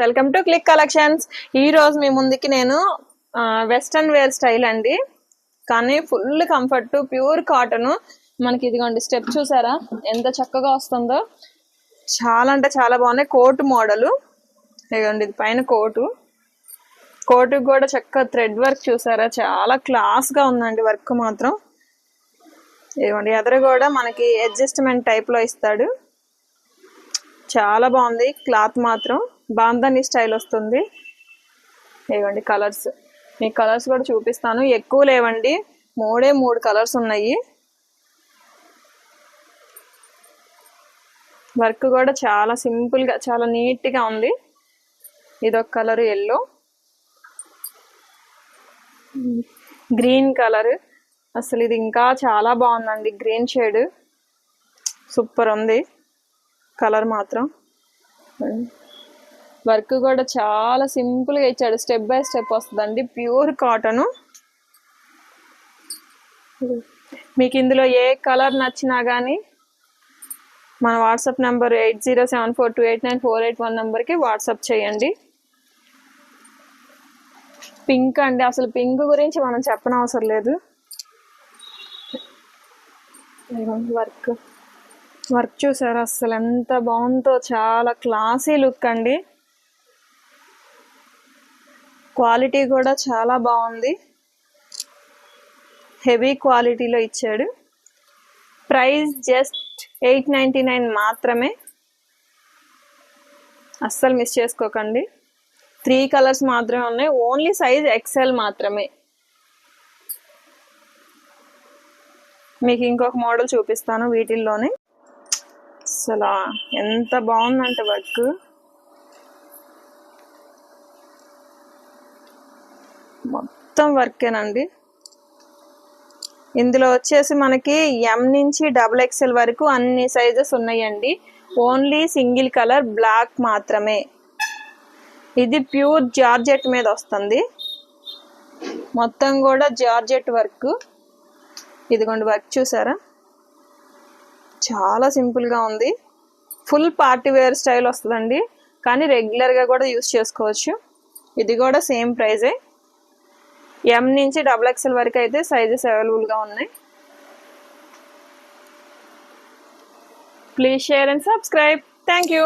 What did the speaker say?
Welcome to click collections. ఈ రోజు మీ ముందుకి నేను వెస్టర్న్ వేర్ స్టైల్ అండి, కానీ ఫుల్ కంఫర్ట్, ప్యూర్ కాటన్. మనకి ఇదిగోండి స్టెప్ చూసారా ఎంత చక్కగా వస్తుందో, చాలా అంటే చాలా బాగున్నాయి. కోటు మోడల్ ఇదిగోండి, ఇది పైన కోటుకి కూడా చక్కగా థ్రెడ్ వర్క్ చూసారా, చాలా క్లాస్ గా ఉందండి వర్క్ మాత్రం. ఇదిగోండి ఎదురు కూడా మనకి అడ్జస్ట్మెంట్ టైప్ లో ఇస్తాడు, చాలా బాగుంది. క్లాత్ మాత్రం బాంధని స్టైల్ వస్తుంది. ఇవ్వండి కలర్స్, మీకు కలర్స్ కూడా చూపిస్తాను. ఎక్కువ లేవండి, మూడు కలర్స్ ఉన్నాయి. వర్క్ కూడా చాలా సింపుల్ గా, చాలా నీట్ గా ఉంది. ఇదొక కలర్ ఎల్లో, గ్రీన్ కలర్. అసలు ఇది ఇంకా చాలా బాగుందండి, గ్రీన్ షేడ్ సూపర్ ఉంది కలర్ మాత్రం. వర్క్ కూడా చాలా సింపుల్ గా ఇచ్చాడు, స్టెప్ బై స్టెప్ వస్తుందండి, ప్యూర్ కాటన్. మీకు ఇందులో ఏ కలర్ నచ్చినా కానీ మన వాట్సాప్ నెంబర్ 8074289481 నెంబర్కి వాట్సాప్ చేయండి. పింక్ అండి, అసలు పింక్ గురించి మనం చెప్పనవసరం లేదు. వర్క్ చూసారా అసలు ఎంత బాగుందో, చాలా క్లాసీ లుక్ అండి. క్వాలిటీ కూడా చాలా బాగుంది, హెవీ క్వాలిటీలో ఇచ్చాడు. ప్రైస్ జస్ట్ 899 మాత్రమే, అస్సలు మిస్ చేసుకోకండి. 3 కలర్స్ మాత్రమే ఉన్నాయి, ఓన్లీ సైజ్ ఎక్సెల్ మాత్రమే. మీకు ఇంకొక మోడల్ చూపిస్తాను వీటిల్లోనే. అసలు ఎంత బాగుందంటే వర్క్, మొత్తం వర్కేనండి. ఇందులో వచ్చేసి మనకి ఎం నుంచి XXL వరకు అన్ని సైజెస్ ఉన్నాయండి. ఓన్లీ సింగిల్ కలర్ బ్లాక్ మాత్రమే. ఇది ప్యూర్ జార్జెట్ మీద వస్తుంది, మొత్తం కూడా జార్జెట్ వర్క్. ఇదిగోండి వర్క్ చూసారా, చాలా సింపుల్ గా ఉంది. ఫుల్ పార్టీ వేర్ స్టైల్ వస్తుందండి, కానీ రెగ్యులర్ గా కూడా యూస్ చేసుకోవచ్చు. ఇది కూడా సేమ్ ప్రైజే, ఎం నుంచి XXL వరకు అయితే సైజెస్ అవైలబుల్ గా ఉన్నాయి. Please share and subscribe. Thank you.